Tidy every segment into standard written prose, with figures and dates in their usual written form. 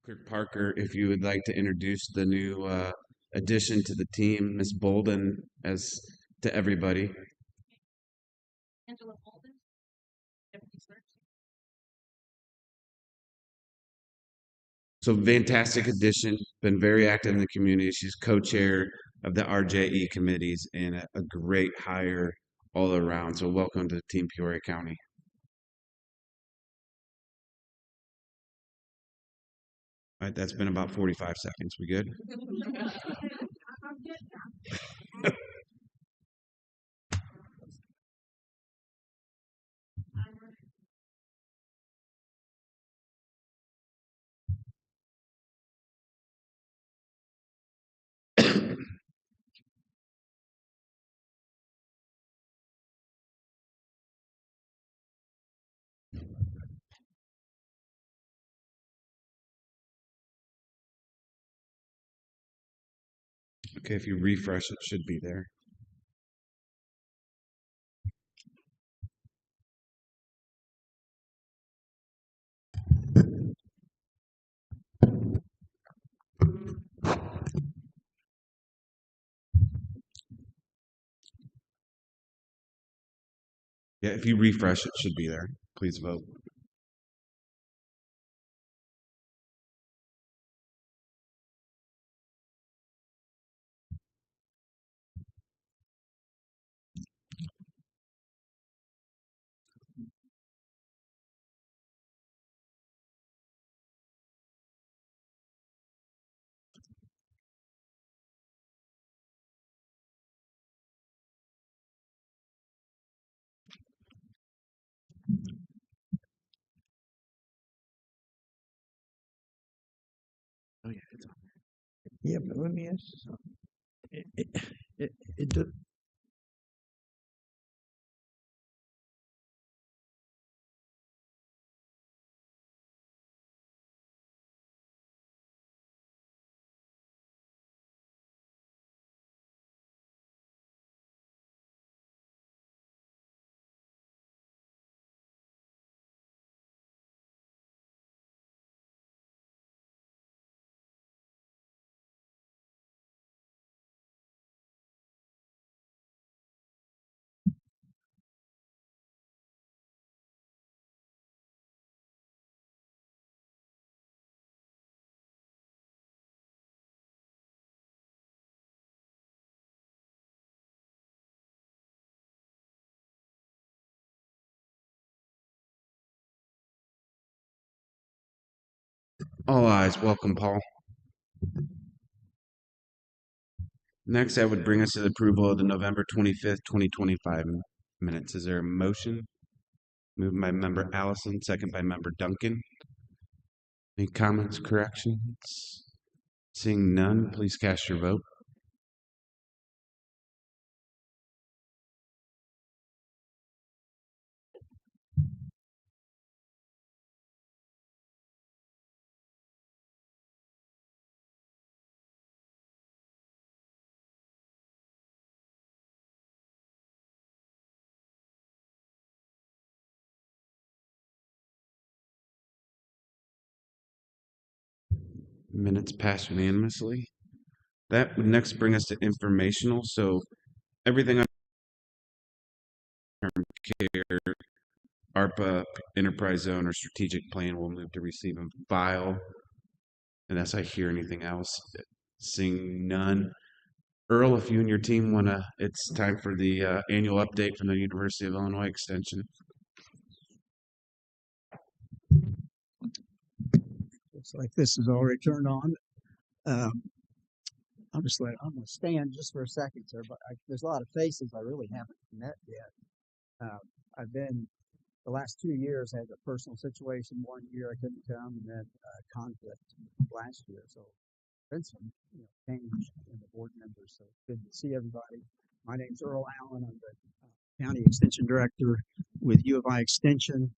Clerk Parker, if you would like to introduce the new addition to the team, Miss Bolden, as to everybody. So fantastic addition, been very active in the community. She's co-chair of the RJE committees and a great hire all around. So welcome to Team Peoria County. All right, that's been about 45 seconds. We good? Okay, if you refresh, it should be there. Yeah, if you refresh, it should be there. Please vote. Oh yeah, it's on. Yeah, but let me ask you something. It All eyes, welcome, Paul. Next, that would bring us to the approval of the November 25th, 2025 minutes. Is there a motion? Moved by member Allison, second by member Duncan. Any comments, corrections? Seeing none, please cast your vote. Minutes passed unanimously. That would next bring us to informational. So everything on care, ARPA, enterprise zone, or strategic plan will move to receive and file. Unless I hear anything else, seeing none. Earl, if you and your team want to, it's time for the annual update from the University of Illinois Extension. looks like this is already turned on. Um, I'm gonna stand just for a second, sir. But there's a lot of faces I really haven't met yet. I've been the last 2 years had a personal situation. One year I couldn't come, and then conflict last year. So been some change in the board members. So good to see everybody. My name's Earl Allen. I'm the county extension director with U of I Extension.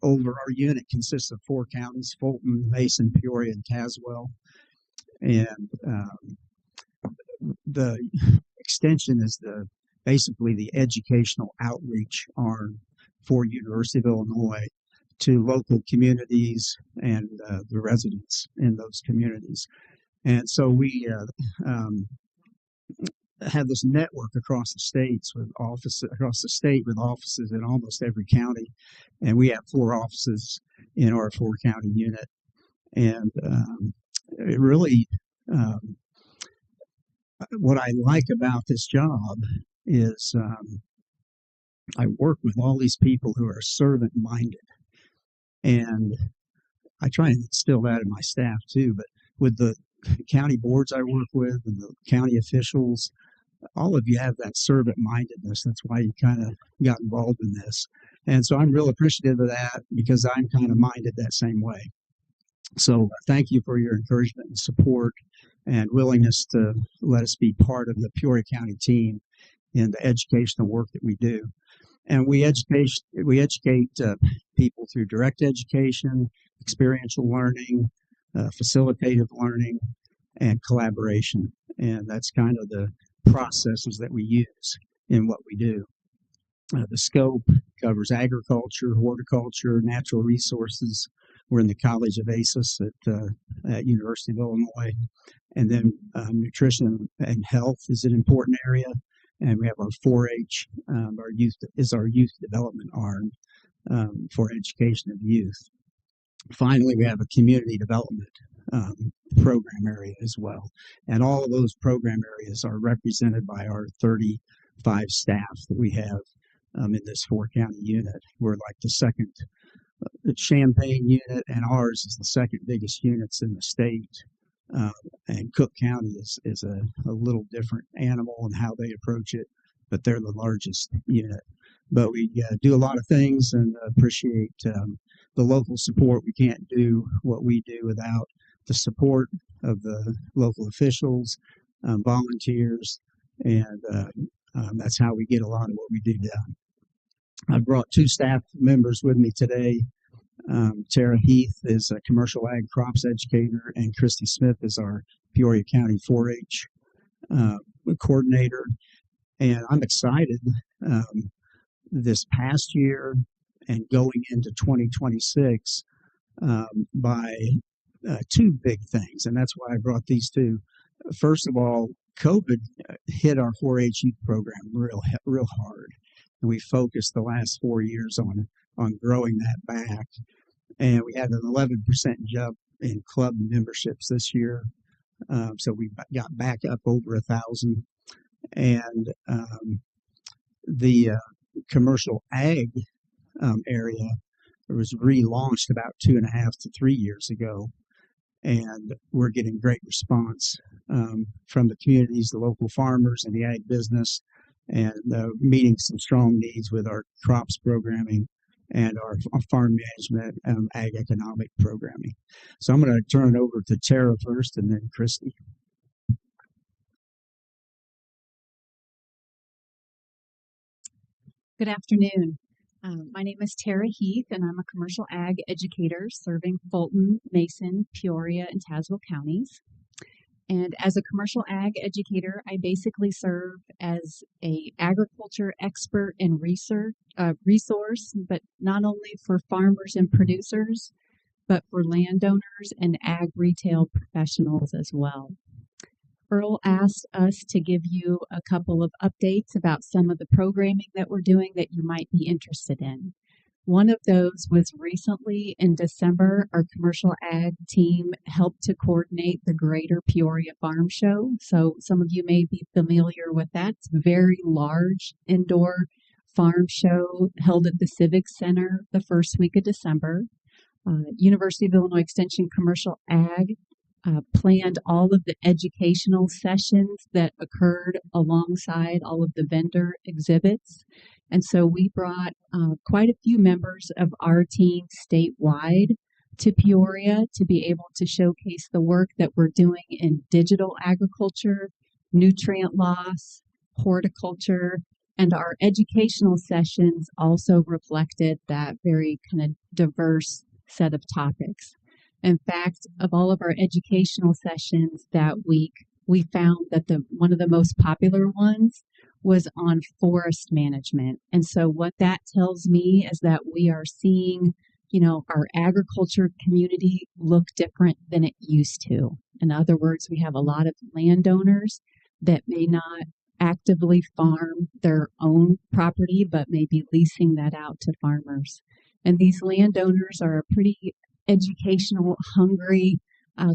Over our unit consists of 4 counties: Fulton, Mason, Peoria, and Tazewell. And the extension is basically the educational outreach arm for University of Illinois to local communities and the residents in those communities. And so we have this network across the states with offices across the state with offices in almost every county, and we have 4 offices in our 4-county unit. And it really, what I like about this job is I work with all these people who are servant minded, and I try and instill that in my staff too. But with the county boards I work with and the county officials, all of you have that servant mindedness. That's why you kind of got involved in this. And so I'm real appreciative of that because I'm kind of minded that same way. So thank you for your encouragement and support and willingness to let us be part of the Peoria County team in the educational work that we do. And we educate people through direct education, experiential learning, facilitative learning, and collaboration. And that's kind of the processes that we use in what we do. The scope covers agriculture, horticulture, natural resources. We're in the College of ASUS at University of Illinois. And then nutrition and health is an important area. And we have our 4-H, our youth development arm for education of youth. Finally, we have a community development program area as well. And all of those program areas are represented by our 35 staff that we have in this 4-county unit. We're like the second Champaign unit, and ours is the second biggest units in the state. And Cook County is a little different animal in how they approach it, but they're the largest unit. But we do a lot of things and appreciate the local support. We can't do what we do without the support of the local officials, volunteers, and that's how we get a lot of what we do done. I've brought 2 staff members with me today. Tara Heath is a commercial ag crops educator, and Christy Smith is our Peoria County 4-H coordinator. And I'm excited this past year and going into 2026 by 2 big things, and that's why I brought these 2. First of all, COVID hit our 4-H youth program real hard, and we focused the last 4 years on growing that back. And we had an 11% jump in club memberships this year, so we got back up over 1,000. And the commercial ag area was relaunched about 2.5 to 3 years ago, and we're getting great response from the communities, the local farmers, and the ag business, and meeting some strong needs with our crops programming and our farm management and ag economic programming. So I'm going to turn it over to Tara first and then Christy. Good afternoon. My name is Tara Heath, and I'm a commercial ag educator serving Fulton, Mason, Peoria, and Tazewell counties. And as a commercial ag educator, I basically serve as a agriculture expert and resource, but not only for farmers and producers, but for landowners and ag retail professionals as well. Earl asked us to give you a couple of updates about some of the programming that we're doing that you might be interested in. One of those was recently in December, our commercial ag team helped to coordinate the Greater Peoria Farm Show. So some of you may be familiar with that. It's a very large indoor farm show held at the Civic Center the first week of December. University of Illinois Extension Commercial Ag planned all of the educational sessions that occurred alongside all of the vendor exhibits. And so we brought quite a few members of our team statewide to Peoria to be able to showcase the work that we're doing in digital agriculture, nutrient loss, horticulture, and our educational sessions also reflected that very kind of diverse set of topics. In fact, of all of our educational sessions that week, we found that one of the most popular ones was on forest management. And so what that tells me is that we are seeing our agriculture community look different than it used to. In other words, we have a lot of landowners that may not actively farm their own property, but may be leasing that out to farmers. And these landowners are a pretty educational, hungry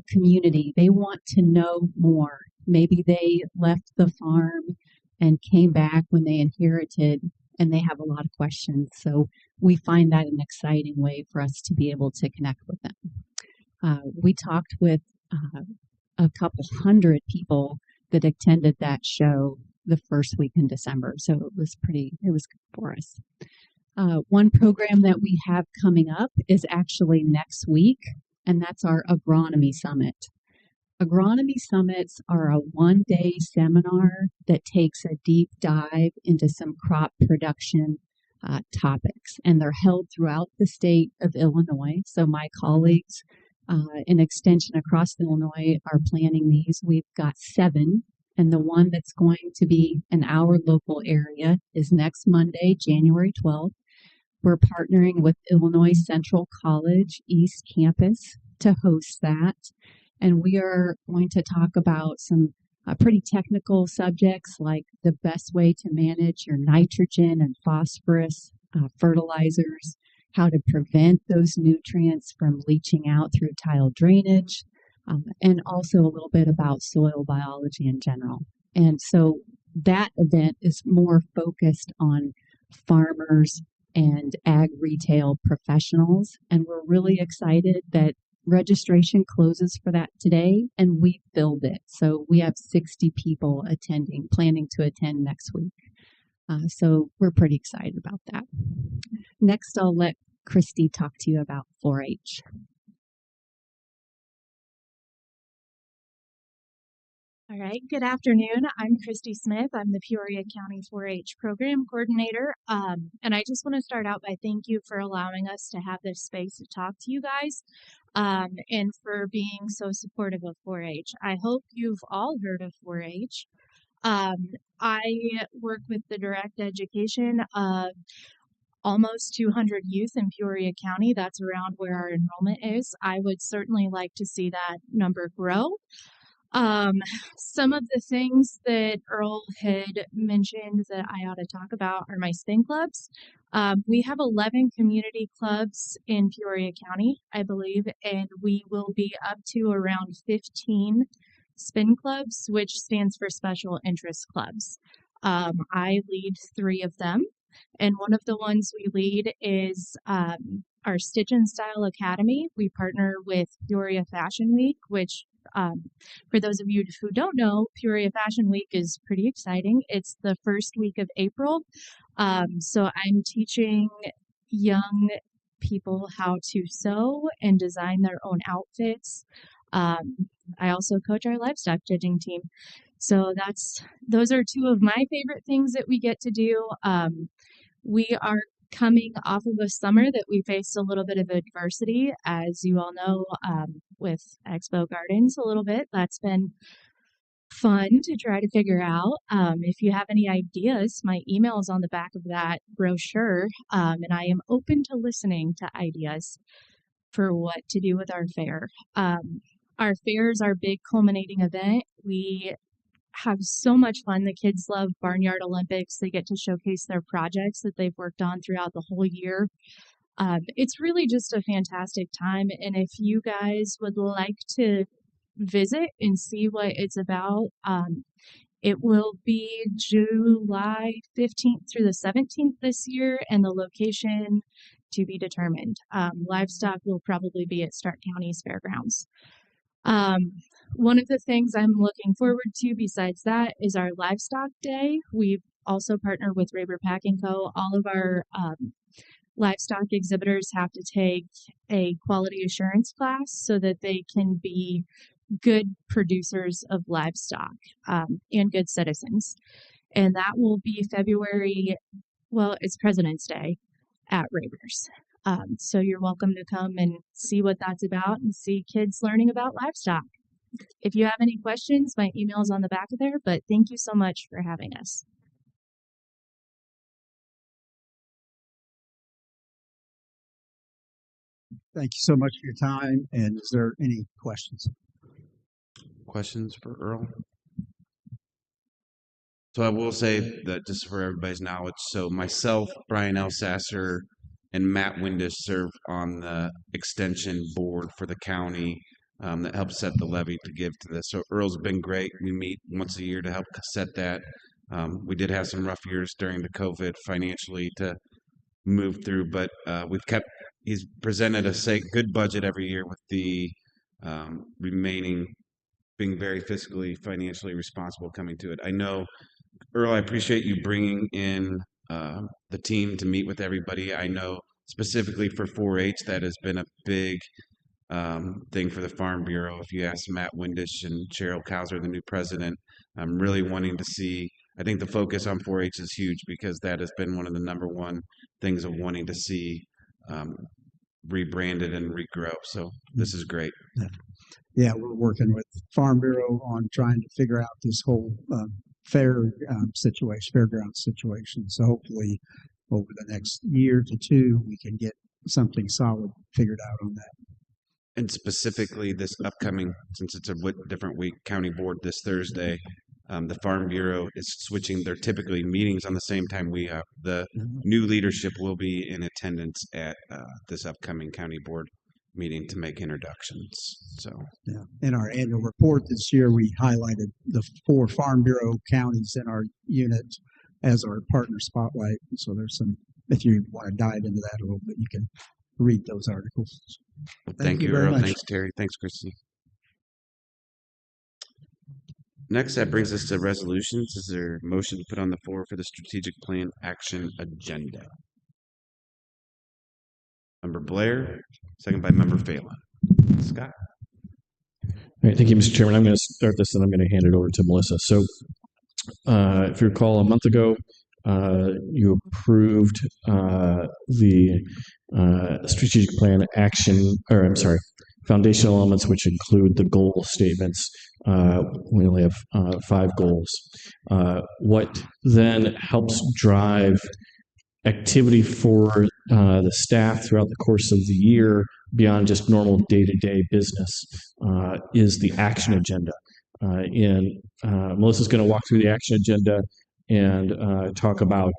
community. They want to know more. Maybe they left the farm and came back when they inherited, and they have a lot of questions. So we find that an exciting way for us to be able to connect with them. We talked with a couple hundred people that attended that show the first week in December. So it was good for us. One program that we have coming up is actually next week, and that's our agronomy summit. Agronomy summits are a one-day seminar that takes a deep dive into some crop production topics, and they're held throughout the state of Illinois. So my colleagues in Extension across Illinois are planning these. We've got 7, and the one that's going to be in our local area is next Monday, January 12th. We're partnering with Illinois Central College East Campus to host that. And we are going to talk about some pretty technical subjects like the best way to manage your nitrogen and phosphorus fertilizers, how to prevent those nutrients from leaching out through tile drainage, and also a little bit about soil biology in general. And so that event is more focused on farmers and ag retail professionals. And we're really excited that registration closes for that today, and we filled it. So we have 60 people planning to attend next week. So we're pretty excited about that. Next, I'll let Christy talk to you about 4-H. All right, good afternoon. I'm Christy Smith. I'm the Peoria County 4-H Program Coordinator. And I just want to start out by thank you for allowing us to have this space to talk to you guys and for being so supportive of 4-H. I hope you've all heard of 4-H. I work with the direct education of almost 200 youth in Peoria County. That's around where our enrollment is. I would certainly like to see that number grow. Some of the things that Earl had mentioned that I ought to talk about are my spin clubs. We have 11 community clubs in Peoria County, I believe, and we will be up to around 15 spin clubs, which stands for special interest clubs. I lead 3 of them, and one of the ones we lead is our Stitch and Style Academy. We partner with Peoria Fashion Week, which for those of you who don't know, Peoria Fashion Week is pretty exciting. It's the first week of April. So I'm teaching young people how to sew and design their own outfits. I also coach our livestock judging team. So those are 2 of my favorite things that we get to do. We are coming off of a summer that we faced a little bit of adversity, as you all know, with Expo Gardens a little bit. That's been fun to try to figure out. If you have any ideas, my email is on the back of that brochure, and I am open to listening to ideas for what to do with our fair. Our fair is our big culminating event. We have so much fun. The kids love Barnyard Olympics. They get to showcase their projects that they've worked on throughout the whole year. It's really just a fantastic time. And if you guys would like to visit and see what it's about, it will be July 15th through the 17th this year, and the location to be determined. Livestock will probably be at Stark County's fairgrounds. One of the things I'm looking forward to besides that is our Livestock Day. We've also partnered with Raber Pack & Co. All of our livestock exhibitors have to take a quality assurance class so that they can be good producers of livestock and good citizens. And that will be it's President's Day at Raber's. So you're welcome to come and see what that's about and see kids learning about livestock. If you have any questions, my email is on the back of there, but thank you so much for having us. Thank you so much for your time. And is there any questions? Questions for Earl? So I will say that just for everybody's knowledge, so myself, Brian Elsasser, and Matt Windish serve on the extension board for the county that helps set the levy to give to this. So Earl's been great. We meet once a year to help set that. We did have some rough years during the COVID financially to move through, but he's presented a good budget every year with the remaining being very fiscally, financially responsible coming to it. I know, Earl, I appreciate you bringing in the team to meet with everybody. I know specifically for 4-H, that has been a big thing for the Farm Bureau. If you ask Matt Windish and Cheryl Kauser, the new president, I'm really wanting to see. I think the focus on 4-H is huge because that has been one of the number one things of wanting to see rebranded and regrow. So this is great. Yeah, we're working with Farm Bureau on trying to figure out this whole fairground situation. So hopefully over the next year to two, we can get something solid figured out on that. And specifically this upcoming, since it's a different week, county board this Thursday, the Farm Bureau is switching their typically meetings on the same time we have. The new leadership will be in attendance at this upcoming county board meeting to make introductions. So yeah, in our annual report this year, we highlighted the 4 Farm Bureau counties in our unit as our partner spotlight. So there's some, if you want to dive into that a little bit, you can read those articles. Well, thank you, Earl. Thanks, Terry. Thanks, Christy. Next, that brings us to resolutions. Is there a motion to put on the floor for the strategic plan action agenda? Member Blair, second by Member Phelan. Scott. All right, thank you, Mr. Chairman. I'm going to start this and I'm going to hand it over to Melissa. So if you recall, a month ago, you approved the strategic plan foundational elements, which include the goal statements. We only have 5 goals. What then helps drive activity for the staff throughout the course of the year beyond just normal day-to-day business is the action agenda. And Melissa's going to walk through the action agenda and talk about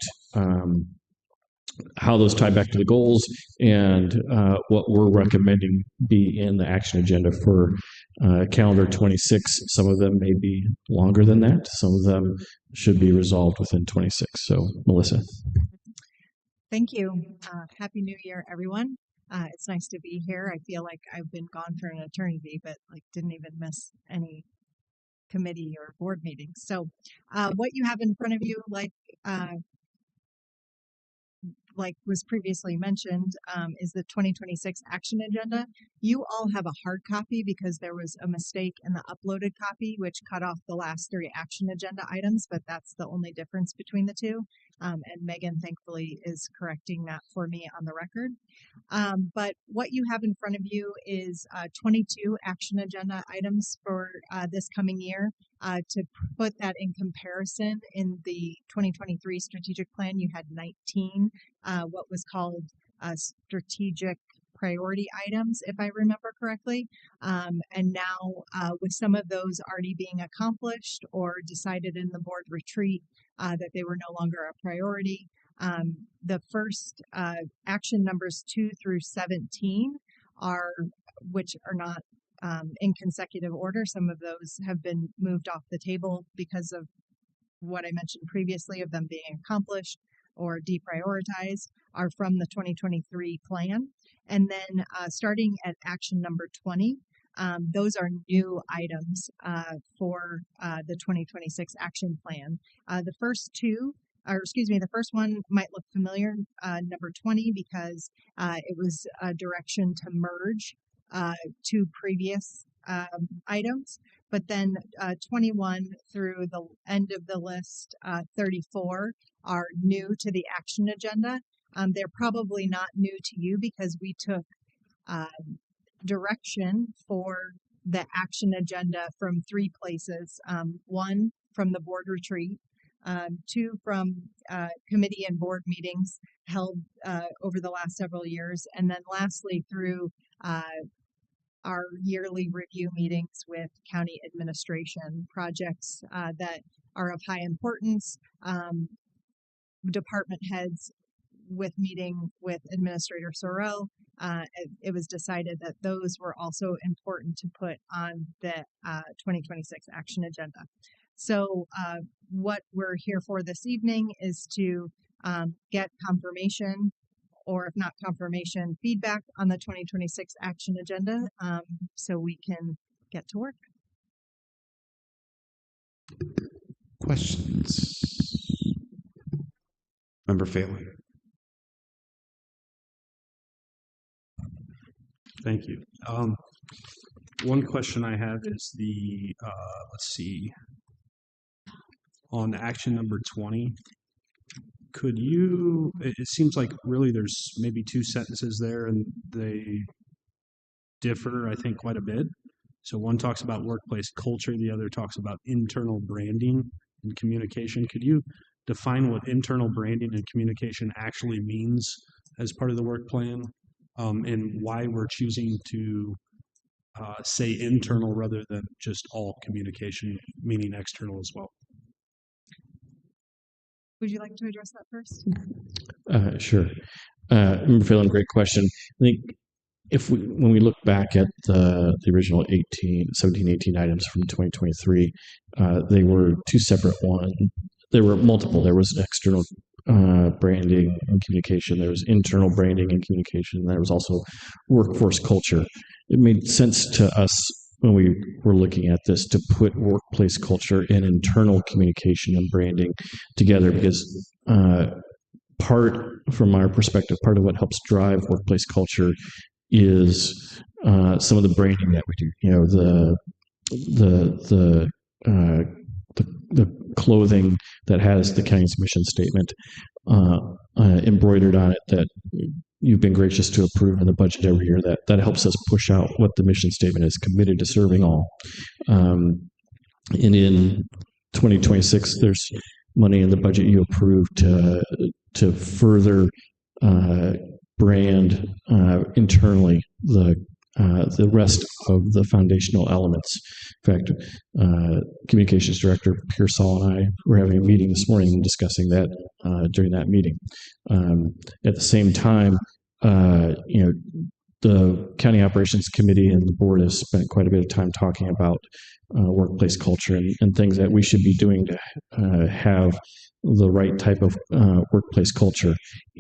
how those tie back to the goals and what we're recommending be in the action agenda for calendar 26. Some of them may be longer than that. Some of them should be resolved within 26. So, Melissa. Thank you. Happy New Year, everyone. It's nice to be here. I feel like I've been gone for an eternity, but didn't even miss any committee or board meetings. So what you have in front of you, like was previously mentioned, is the 2026 action agenda. You all have a hard copy because there was a mistake in the uploaded copy, which cut off the last 3 action agenda items, but that's the only difference between the two. And Megan, thankfully, is correcting that for me on the record. But what you have in front of you is 22 action agenda items for this coming year. To put that in comparison, in the 2023 strategic plan, you had 19 what was called strategic priority items, if I remember correctly. And now with some of those already being accomplished or decided in the board retreat that they were no longer a priority, the first action numbers 2 through 17 which are not in consecutive order. Some of those have been moved off the table because of what I mentioned previously of them being accomplished or deprioritized, are from the 2023 plan. And then starting at action number 20, those are new items for the 2026 action plan. The first one might look familiar, number 20, because it was a direction to merge 2 previous items. But then 21 through the end of the list, 34, are new to the action agenda. They're probably not new to you because we took direction for the action agenda from 3 places. 1, from the board retreat, 2, from committee and board meetings held over the last several years, and then lastly through our yearly review meetings with county administration projects that are of high importance, department heads with meeting with Administrator Sorrell. It was decided that those were also important to put on the 2026 action agenda. So what we're here for this evening is to get confirmation, or if not confirmation, feedback on the 2026 action agenda, so we can get to work. Questions? Member Faley. Thank you. One question I have is the, let's see, on action number 20, could you, it seems like really there's maybe two sentences there and they differ, I think, quite a bit. So one talks about workplace culture, the other talks about internal branding and communication. Could you define what internal branding and communication actually means as part of the work plan, and why we're choosing to say internal rather than just all communication, meaning external as well? Would you like to address that first? Sure. Member Phelan, great question. I think when we look back at the original 17, 18 items from 2023, they were two separate ones. There were multiple. There was external branding and communication. There was internal branding and communication. There was also workforce culture. It made sense to us when we were looking at this to put workplace culture and internal communication and branding together, because from our perspective, part of what helps drive workplace culture is some of the branding that we do. You know, the clothing that has the county's mission statement embroidered on it that you've been gracious to approve in the budget every year. That helps us push out what the mission statement is: committed to serving all. And in 2026, there's money in the budget you approved to further brand internally the rest of the foundational elements. In fact, Communications Director Pearsall and I were having a meeting this morning and discussing that during that meeting. At the same time, the County Operations Committee and the board has spent quite a bit of time talking about workplace culture and things that we should be doing to have the right type of workplace culture.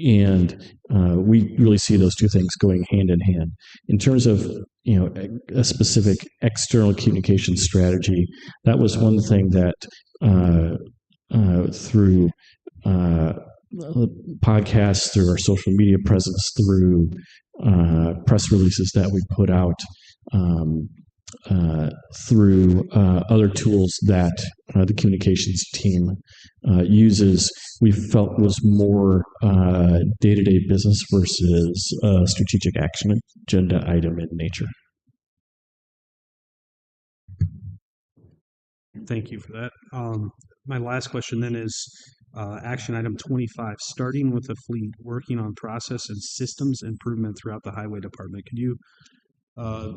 And we really see those two things going hand in hand. In terms of a specific external communication strategy, that was one thing that through podcasts, through our social media presence, through press releases that we put out, through other tools that the communications team uses, we felt was more day-to-day business versus strategic action agenda item in nature. Thank you for that. My last question then is action item 25, starting with the fleet, working on process and systems improvement throughout the highway department. Could you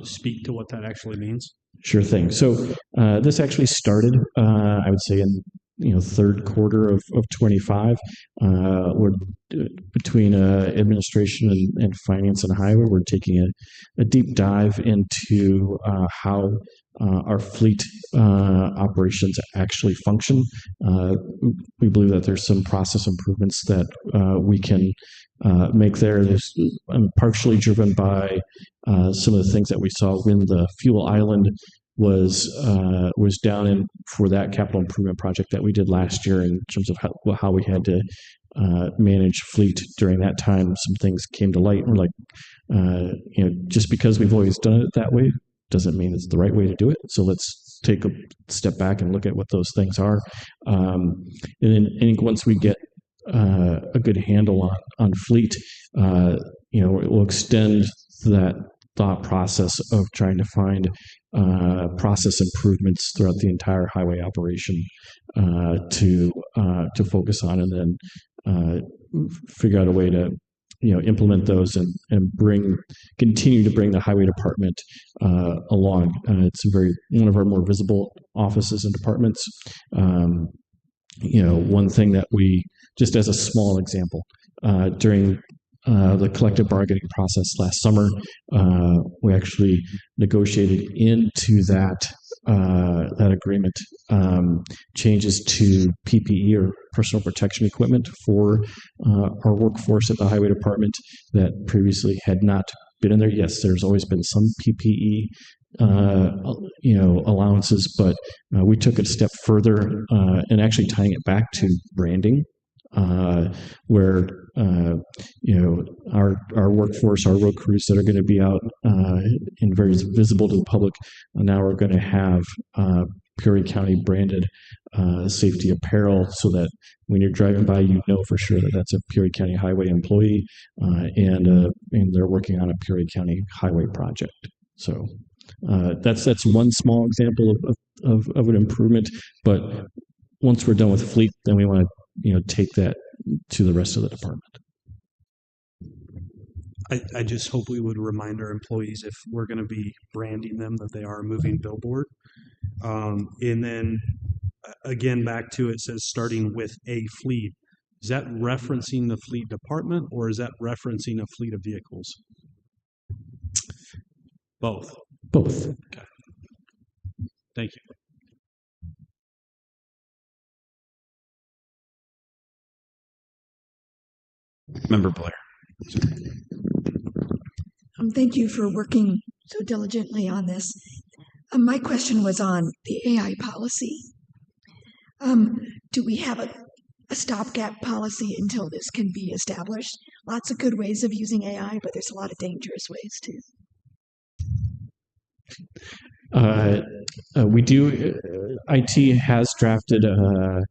speak to what that actually means? Sure thing. So this actually started, I would say, in third quarter of 25. We're between administration and finance and highway. We're taking a deep dive into how our fleet operations actually function. We believe that there's some process improvements that we can make there. There's partially driven by some of the things that we saw when the fuel island was down in for that capital improvement project that we did last year. In terms of how we had to manage fleet during that time, some things came to light. And we're like, just because we've always done it that way doesn't mean it's the right way to do it. So let's take a step back and look at what those things are. And then I think once we get a good handle on fleet, it will extend that thought process of trying to find process improvements throughout the entire highway operation to focus on, and then figure out a way to implement those and continue to bring the highway department along. It's one of our more visible offices and departments. One thing that we, just as a small example, during the collective bargaining process last summer, we actually negotiated into that agreement changes to PPE, or personal protection equipment, for our workforce at the highway department that previously had not been in there. Yes, there's always been some PPE allowances, but we took it a step further and actually tying it back to branding, where our workforce, our road crews that are going to be out and very visible to the public, now are going to have Peoria County branded safety apparel, so that when you're driving by, for sure that that's a Peoria County Highway employee, and they're working on a Peoria County Highway project. So that's one small example of an improvement. But once we're done with fleet, then we want to take that to the rest of the department. I just hope we would remind our employees, if we're going to be branding them, that they are a moving billboard. And then again, back to it says starting with a fleet. Is that referencing the fleet department, or is that referencing a fleet of vehicles? Both. Both. Okay. Thank you. Member Blair. Thank you for working so diligently on this. My question was on the AI policy. Do we have a stopgap policy until this can be established? Lots of good ways of using AI, but there's a lot of dangerous ways too. We do. IT has drafted a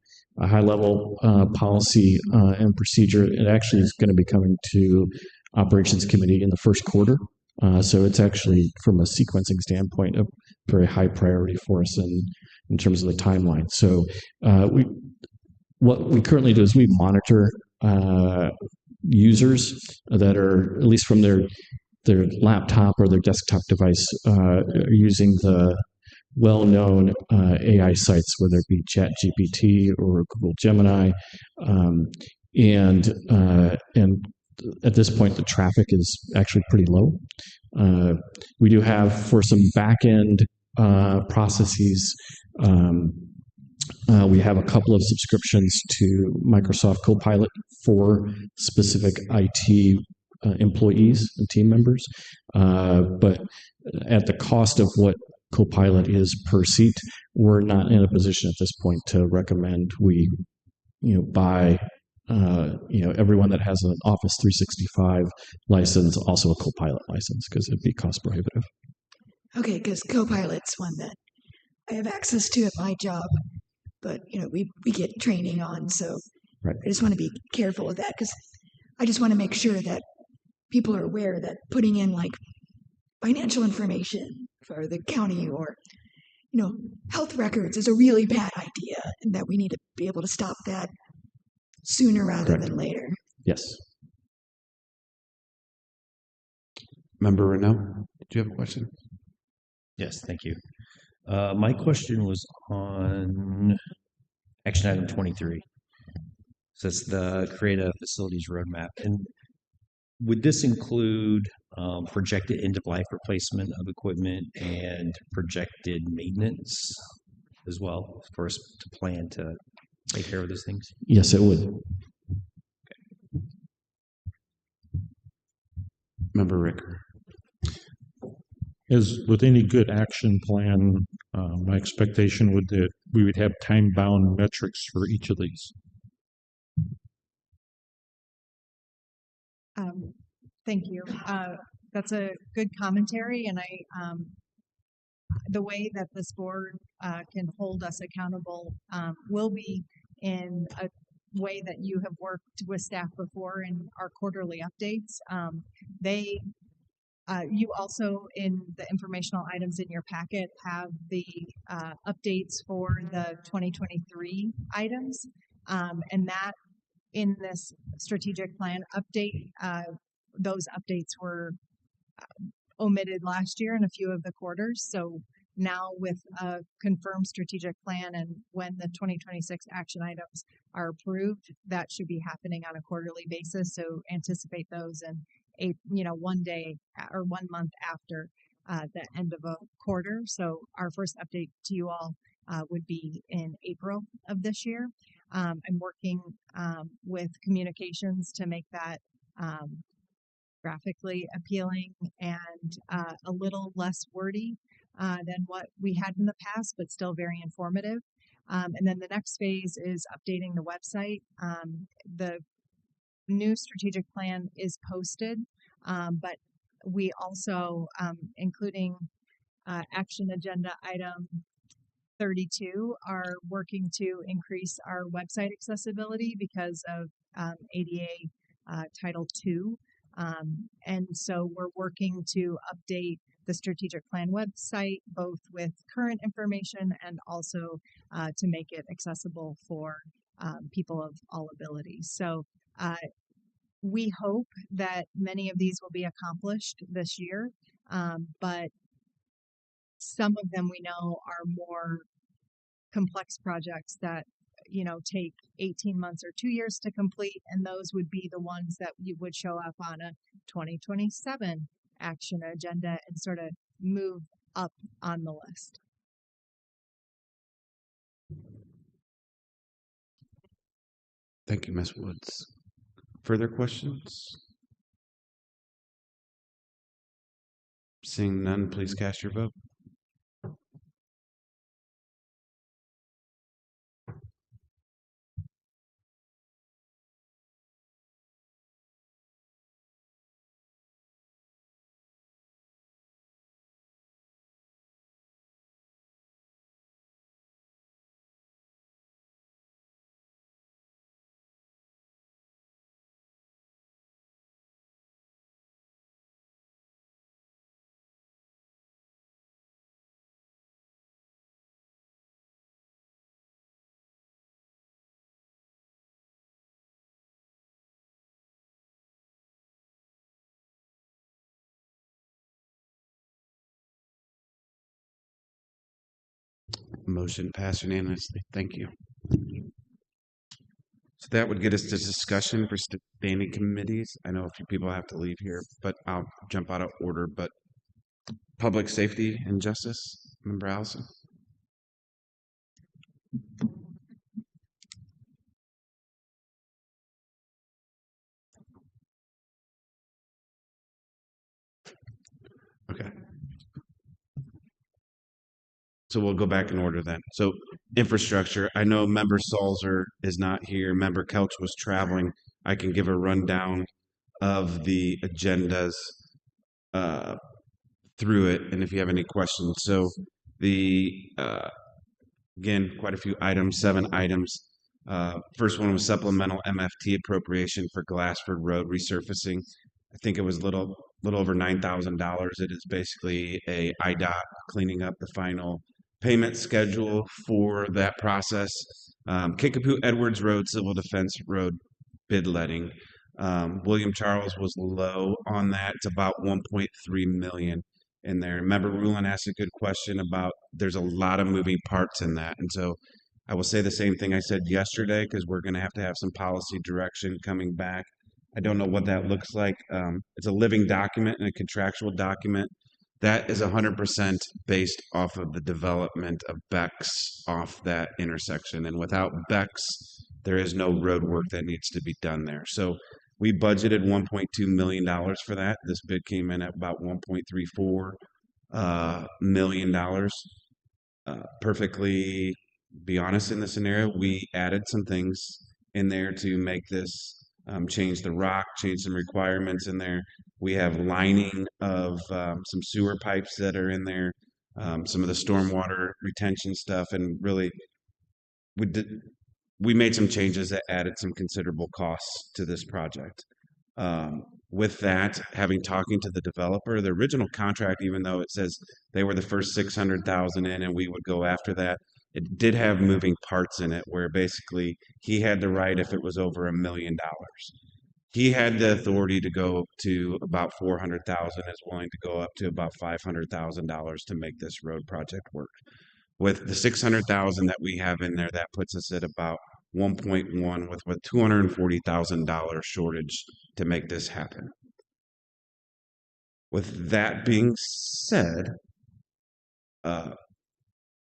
high-level policy and procedure. It actually is going to be coming to Operations Committee in the first quarter. So it's actually, from a sequencing standpoint, a very high priority for us in terms of the timeline. So what we currently do is we monitor users that are, at least from their laptop or their desktop device, using the well-known AI sites, whether it be ChatGPT or Google Gemini, and at this point the traffic is actually pretty low. We do have, for some back-end processes, we have a couple of subscriptions to Microsoft Copilot for specific IT employees and team members, but at the cost of what Copilot is per seat, we're not in a position at this point to recommend we buy everyone that has an Office 365 license also a Copilot license, because it'd be cost prohibitive. Okay, because Copilot's one that I have access to at my job, but we get training on, so right. I just want to be careful with that, because I just want to make sure that people are aware that putting in like financial information for the county or health records is a really bad idea, and that we need to be able to stop that sooner rather Correct. than later. Yes. Member Renault, do you have a question? Yes, thank you. My question was on action item 23. So it's the create a facilities roadmap. And would this include projected end-of-life replacement of equipment and projected maintenance as well, for us to plan to take care of those things? Yes, it would. Member Ricker. As with any good action plan, my expectation would that we would have time-bound metrics for each of these. Thank you. That's a good commentary, and the way that this board can hold us accountable will be in a way that you have worked with staff before in our quarterly updates. You also, in the informational items in your packet, have the updates for the 2023 items, and that in this strategic plan update, those updates were omitted last year in a few of the quarters. So now with a confirmed strategic plan and when the 2026 action items are approved, that should be happening on a quarterly basis. So anticipate those in one day or 1 month after the end of a quarter. So our first update to you all would be in April of this year. I'm working with communications to make that graphically appealing and a little less wordy than what we had in the past, but still very informative. And then the next phase is updating the website. The new strategic plan is posted, but we also, including action agenda item 32, are working to increase our website accessibility because of ADA Title II. And so we're working to update the strategic plan website, both with current information and also to make it accessible for people of all abilities. So we hope that many of these will be accomplished this year, but some of them we know are more complex projects that take 18 months or 2 years to complete, and those would be the ones that you would show up on a 2027 action agenda and sort of move up on the list. Thank you, Ms. Woods. Further questions? Seeing none, please cast your vote. Motion passed unanimously. Thank you. So that would get us to discussion for standing committees. I know a few people have to leave here, but I'll jump out of order. But Public Safety and Justice, Member Allison. Okay. So we'll go back in order then. So infrastructure, I know Member Salzer is not here. Member Couch was traveling. I can give a rundown of the agendas through it, and if you have any questions. So the again, quite a few items, 7 items. First one was supplemental MFT appropriation for Glassford Road resurfacing. I think it was a little over $9,000. It is basically a IDOT cleaning up the final payment schedule for that process. Kickapoo Edwards Road, Civil Defense Road bid letting. William Charles was low on that. It's about 1.3 million in there. Remember, Rulon asked a good question about there's a lot of moving parts in that. And so I will say the same thing I said yesterday, because we're going to have some policy direction coming back. I don't know what that looks like. It's a living document and a contractual document. That is 100% based off of the development of BEX off that intersection. And without BEX, there is no road work that needs to be done there. So we budgeted $1.2 million for that. This bid came in at about $1.34 million. Perfectly be honest, in this scenario, we added some things in there to make this change the rock, change some requirements in there. We have lining of some sewer pipes that are in there, some of the stormwater retention stuff, and really we made some changes that added some considerable costs to this project. With that, talking to the developer, the original contract, even though it says they were the first 600,000 in and we would go after that, it did have moving parts in it where basically he had the right if it was over $1 million. He had the authority to go to about 400,000, is willing to go up to about $500,000 to make this road project work. With the 600,000 that we have in there, that puts us at about 1.1 with $240,000 shortage to make this happen. With that being said,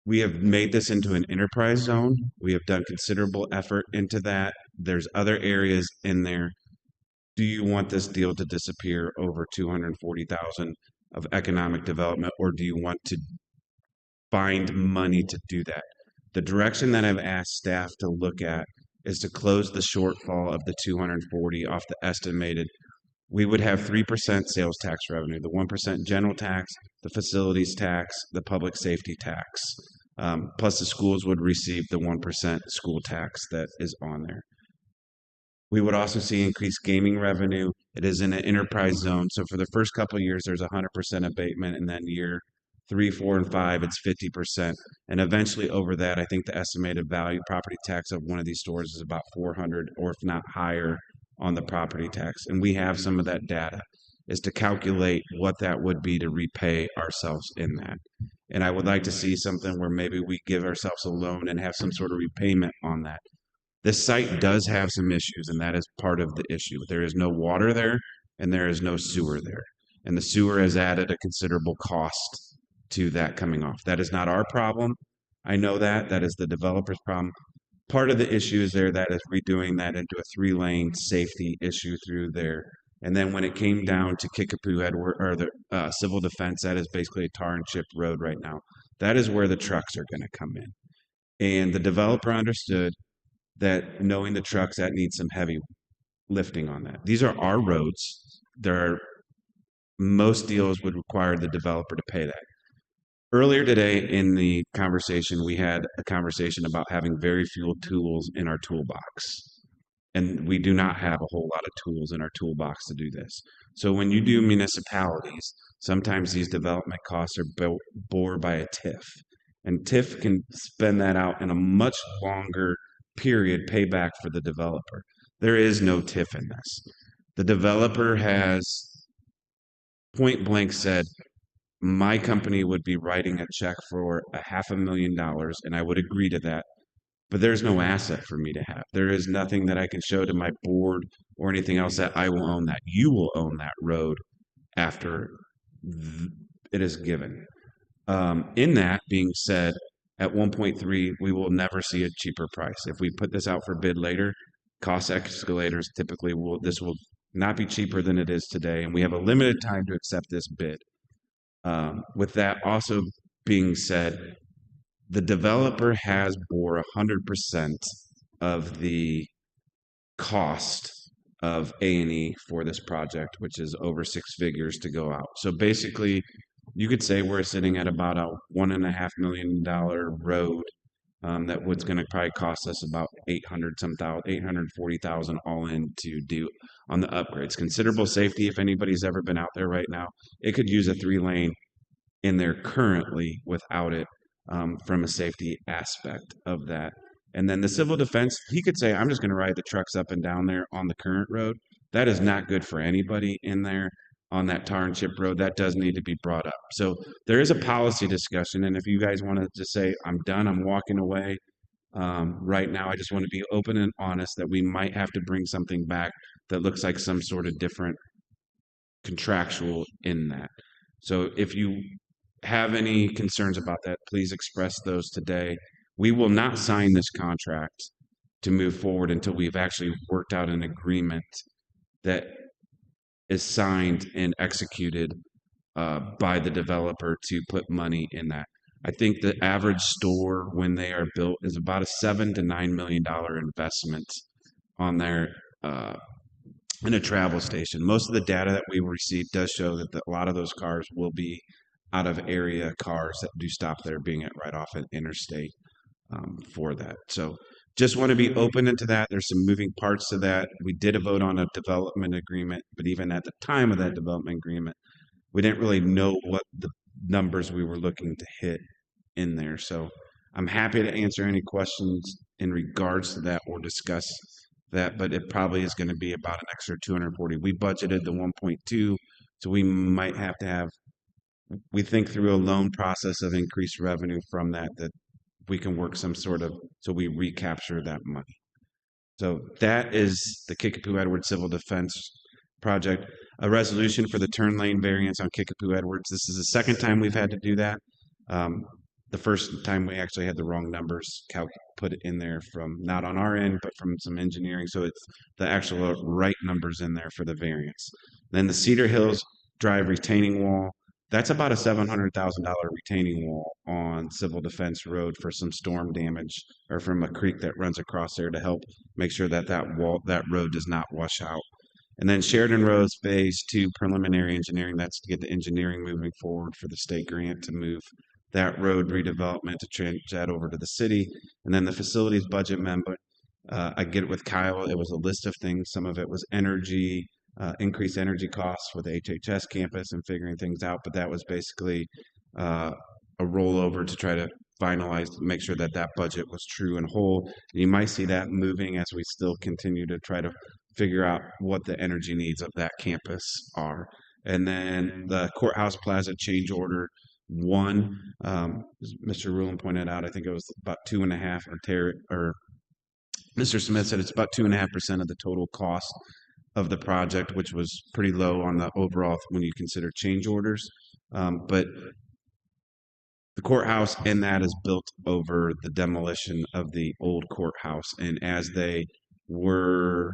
we have made this into an enterprise zone. We have done considerable effort into that. There's other areas in there. Do you want this deal to disappear over 240,000 of economic development, or do you want to find money to do that? The direction that I've asked staff to look at is to close the shortfall of the 240 off the estimated. We would have 3% sales tax revenue, the 1% general tax, the facilities tax, the public safety tax. Plus the schools would receive the 1% school tax that is on there. We would also see increased gaming revenue. It is in an enterprise zone. So for the first couple of years, there's 100% abatement. And then year 3, 4, and 5, it's 50%. And eventually over that, I think the estimated value property tax of one of these stores is about 400, or if not higher, on the property tax. And we have some of that data, is to calculate what that would be to repay ourselves in that. And I would like to see something where maybe we give ourselves a loan and have some sort of repayment on that. This site does have some issues, and that is part of the issue. There is no water there, and there is no sewer there. And the sewer has added a considerable cost to that coming off. That is not our problem. I know that. That is the developer's problem. Part of the issue is there that is redoing that into a 3-lane safety issue through there. And then when it came down to Kickapoo Edward, or the civil defense, that is basically a tar and chip road right now. That is where the trucks are going to come in. And the developer understood that knowing the trucks, that needs some heavy lifting on that. These are our roads. Most deals would require the developer to pay that. Earlier today in the conversation, we had a conversation about having very few tools in our toolbox. And we do not have a whole lot of tools in our toolbox to do this. So when you do municipalities, sometimes these development costs are bore by a TIF. And TIF can spend that out in a much longer period payback for the developer. There is no TIF in this. The developer has point blank said, my company would be writing a check for $500,000, and I would agree to that. But there's no asset for me to have. There is nothing that I can show to my board or anything else that I will own that. You will own that road after it is given. In that being said, at 1.3, we will never see a cheaper price. If we put this out for bid later, cost escalators typically this will not be cheaper than it is today, and we have a limited time to accept this bid. With that also being said, the developer has bore 100% of the cost of A&E for this project, which is over 6 figures to go out. So basically, you could say we're sitting at about a $1.5 million road that was going to probably cost us about 840,000 all in to do on the upgrades. Considerable safety. If anybody's ever been out there right now, it could use a 3-lane in there currently without it, from a safety aspect of that. And then the civil defense, he could say, I'm just going to ride the trucks up and down there on the current road. That is not good for anybody in there on that tar and chip road. That does need to be brought up. So there is a policy discussion. And if you guys want to just say, I'm done, I'm walking away, right now, I just want to be open and honest that we might have to bring something back that looks like some sort of different contractual in that. So if you have any concerns about that, please express those today. We will not sign this contract to move forward until we've actually worked out an agreement that is signed and executed by the developer to put money in that. I think the average store when they are built is about a $7 to $9 million investment on their in a travel station. Most of the data that we receive does show that a lot of those cars will be out of area cars that do stop there, being it right off an interstate for that. So just want to be open into that. There's some moving parts to that. We did a vote on a development agreement, but even at the time of that development agreement, we didn't really know what the numbers we were looking to hit in there. So I'm happy to answer any questions in regards to that or discuss that, but it probably is going to be about an extra 240. We budgeted the 1.2, so we might have to have, we think through a loan process of increased revenue from that we can work some sort of, so we recapture that money. So that is the Kickapoo Edwards Civil Defense Project. A resolution for the turn lane variance on Kickapoo Edwards. This is the second time we've had to do that. The first time we actually had the wrong numbers put in there from not on our end, but from some engineering. So it's the actual right numbers in there for the variance. Then the Cedar Hills Drive retaining wall. That's about a $700,000 retaining wall on Civil Defense Road for some storm damage or from a creek that runs across there to help make sure that that road does not wash out. And then Sheridan Roads Phase 2 preliminary engineering, that's to get the engineering moving forward for the state grant to move that road redevelopment to change that over to the city. And then the facilities budget member, I get it with Kyle. It was a list of things. Some of it was energy, increased energy costs with the HHS campus and figuring things out. But that was basically a rollover to try to finalize, make sure that that budget was true and whole. And you might see that moving as we still continue to try to figure out what the energy needs of that campus are. And then the courthouse plaza change order 1, as Mr. Rulon pointed out, I think it was about 2.5, or Mr. Smith said it's about 2.5% of the total cost of the project, which was pretty low on the overall when you consider change orders. But the courthouse and that is built over the demolition of the old courthouse. And as they were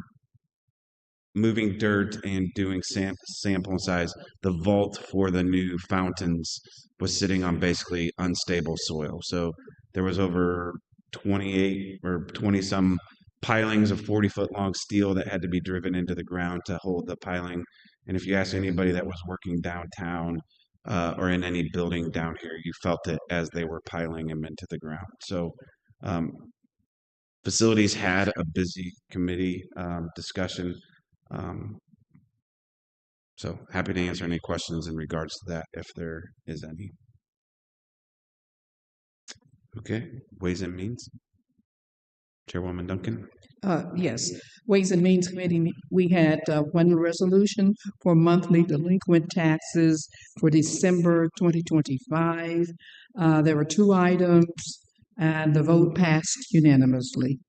moving dirt and doing sample size, the vault for the new fountains was sitting on basically unstable soil. So there was over 28 or 20 some pilings of 40-foot long steel that had to be driven into the ground to hold the piling. And if you ask anybody that was working downtown or in any building down here, you felt it as they were piling them into the ground. So facilities had a busy committee discussion. So happy to answer any questions in regards to that if there is any. Okay, Ways and Means. Chairwoman Duncan. Yes, Ways and Means Committee, we had one resolution for monthly delinquent taxes for December 2025. There were 2 items and the vote passed unanimously.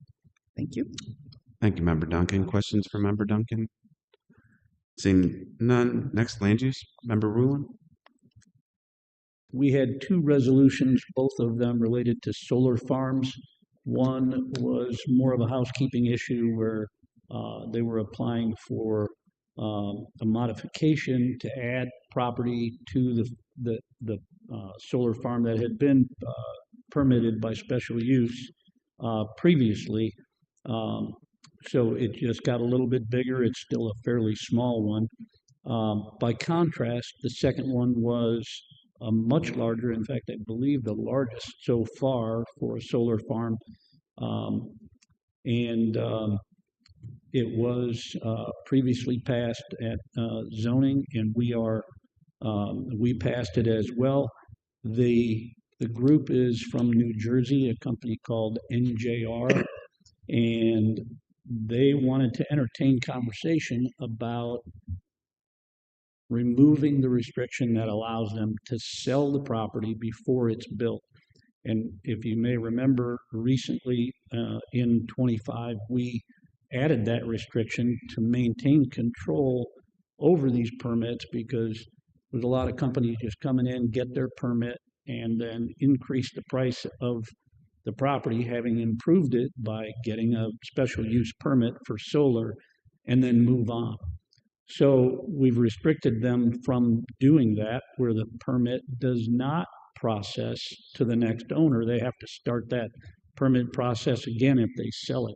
Thank you. Thank you, Member Duncan. Questions for Member Duncan? Seeing none. Next, land use. Member Rulon. We had 2 resolutions, both of them related to solar farms. One was more of a housekeeping issue where they were applying for a modification to add property to the solar farm that had been permitted by special use previously. So it just got a little bit bigger. It's still a fairly small one. By contrast, the second one was much larger. In fact, I believe the largest so far for a solar farm. It was previously passed at zoning, and we passed it as well. The group is from New Jersey, a company called NJR, and they wanted to entertain conversation about removing the restriction that allows them to sell the property before it's built. And if you may remember, recently in 25, we added that restriction to maintain control over these permits, because there's a lot of companies just coming in, get their permit, and then increase the price of the property, having improved it by getting a special use permit for solar, and then move on. So we've restricted them from doing that, where the permit does not process to the next owner. They have to start that permit process again if they sell it.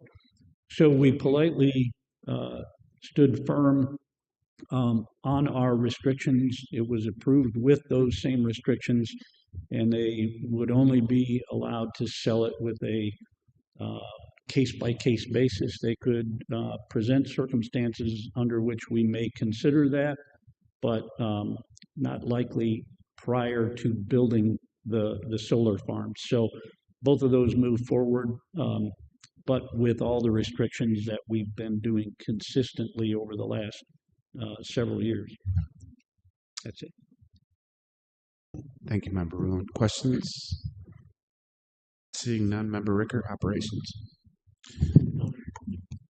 So we politely stood firm on our restrictions. It was approved with those same restrictions, and they would only be allowed to sell it with a case-by-case basis. They could present circumstances under which we may consider that, but not likely prior to building the solar farm. So both of those move forward, but with all the restrictions that we've been doing consistently over the last several years. That's it. Thank you, Member Rulon. Questions? Seeing none, Member Ricker, Operations.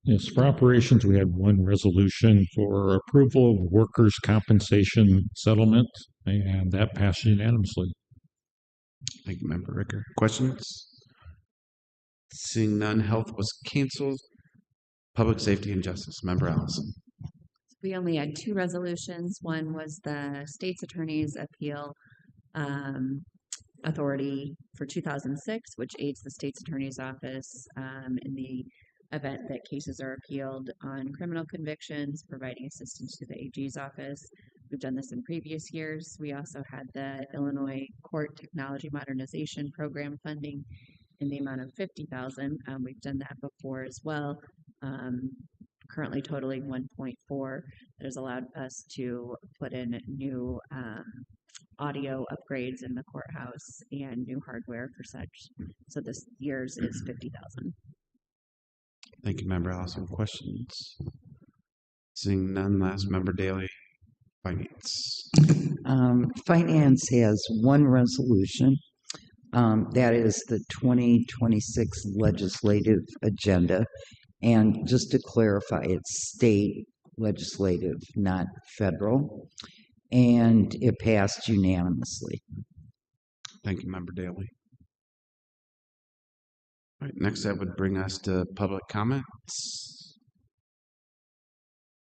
Yes, for operations, we had one resolution for approval of workers' compensation settlement, and that passed unanimously. Thank you, Member Ricker. Questions? Seeing none, Health was canceled. Public Safety and Justice, Member Allison. We only had two resolutions. One was the state's attorney's appeal authority for 2006, which aids the state's attorney's office in the event that cases are appealed on criminal convictions, providing assistance to the AG's office. We've done this in previous years. We also had the Illinois Court Technology Modernization Program funding in the amount of $50,000. We've done that before as well. Currently totaling 1.4. That has allowed us to put in new audio upgrades in the courthouse and new hardware for such. So this year's is $50,000. Thank you, Member Allison. Questions? Seeing none, last Member Daly, Finance. Finance has one resolution. That is the 2026 legislative agenda. And just to clarify, it's state legislative, not federal. And it passed unanimously. Thank you, Member Daly. All right, next that would bring us to public comments.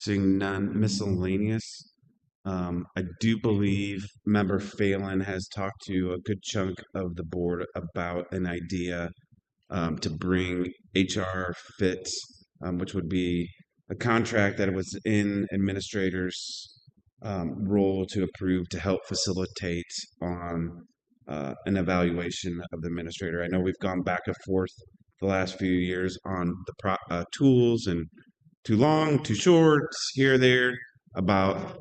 Seeing none, miscellaneous. I do believe Member Phelan has talked to a good chunk of the board about an idea to bring HR Fit, which would be a contract that was in administrators' role to approve to help facilitate on an evaluation of the administrator. I know we've gone back and forth the last few years on the tools and too long, too short, here, there, about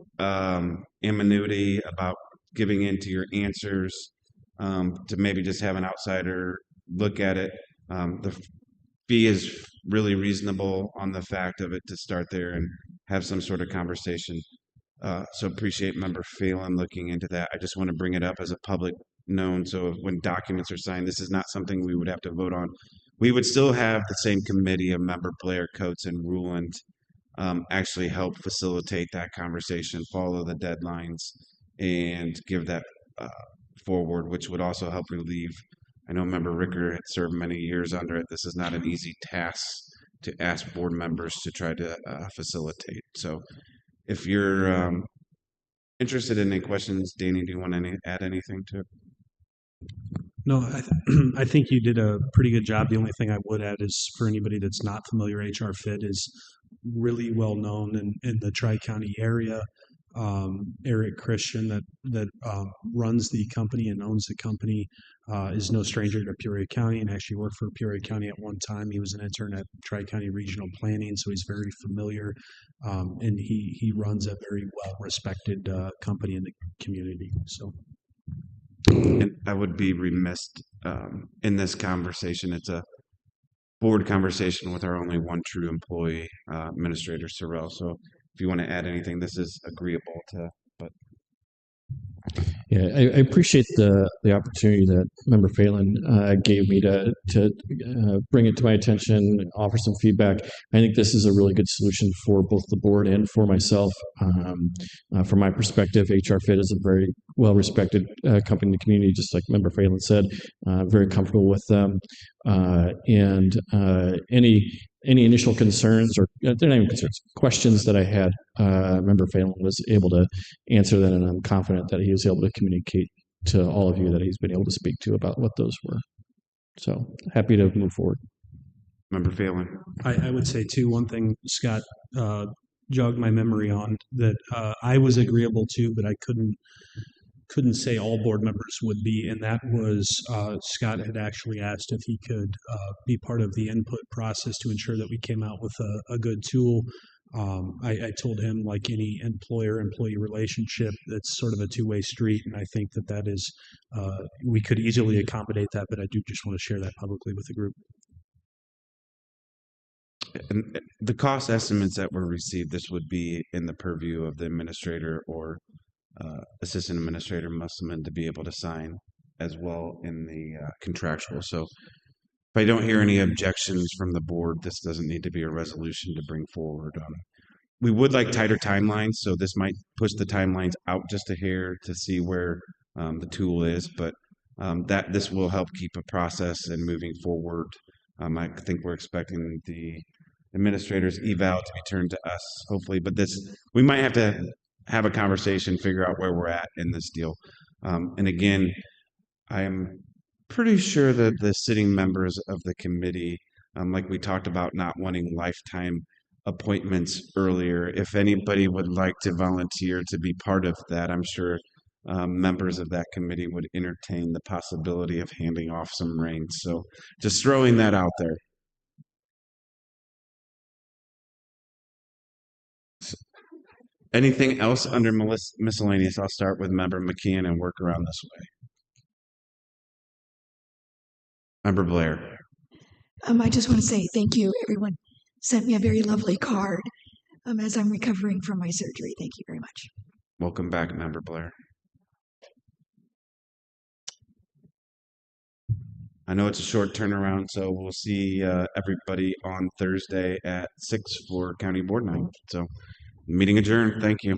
anonymity, about giving into your answers, to maybe just have an outsider look at it. The fee is really reasonable on the fact of it to start there and have some sort of conversation. So appreciate Member Phelan looking into that. I just want to bring it up as a public known. So when documents are signed, this is not something we would have to vote on. We would still have the same committee of Member Blair, Coates, and Ruland actually help facilitate that conversation, follow the deadlines, and give that forward, which would also help relieve. I know Member Ricker had served many years under it. This is not an easy task to ask board members to try to facilitate. So if you're interested in any questions, Danny, do you want to add anything to it? No, I think you did a pretty good job. The only thing I would add is for anybody that's not familiar, HR Fit is really well known in the Tri-County area. Eric Christian that runs the company and owns the company is no stranger to Peoria County and actually worked for Peoria County at one time. He was an intern at Tri-County Regional Planning, so he's very familiar, and he runs a very well-respected company in the community. So. And I would be remiss in this conversation. It's a board conversation with our only one true employee, Administrator Sorrell. So if you want to add anything, this is agreeable to, but. Yeah, I appreciate the opportunity that Member Phelan gave me to bring it to my attention, offer some feedback. I think this is a really good solution for both the board and for myself. From my perspective, HR Fit is a very well-respected company in the community, just like Member Phelan said. Very comfortable with them, and any initial concerns, or they're not even concerns, questions that I had, Member Phelan was able to answer that, and I'm confident that he was able to communicate to all of you that he's been able to speak to about what those were. So happy to move forward. Member Phelan. I would say too, one thing Scott jogged my memory on that I was agreeable to, but I couldn't say all board members would be, and that was Scott had actually asked if he could be part of the input process to ensure that we came out with a good tool. I told him, like any employer-employee relationship, that's sort of a two-way street, and I think that is we could easily accommodate that, but I do just want to share that publicly with the group. And the cost estimates that were received, this would be in the purview of the administrator or assistant administrator Musselman to be able to sign as well in the contractual. So if I don't hear any objections from the board, this doesn't need to be a resolution to bring forward. We would like tighter timelines, so this might push the timelines out just a hair to see where the tool is, but that this will help keep a process and moving forward. I think we're expecting the administrator's eval to be turned to us, hopefully, but we might have to have a conversation, figure out where we're at in this deal. And again, I am pretty sure that the sitting members of the committee, like we talked about, not wanting lifetime appointments earlier. If anybody would like to volunteer to be part of that, I'm sure members of that committee would entertain the possibility of handing off some reins. So just throwing that out there. Anything else under miscellaneous? I'll start with Member McKeon and work around this way. Member Blair. I just want to say thank you. Everyone sent me a very lovely card as I'm recovering from my surgery. Thank you very much. Welcome back, Member Blair. I know it's a short turnaround, so we'll see everybody on Thursday at 6 for County Board Night. So, meeting adjourned. Thank you.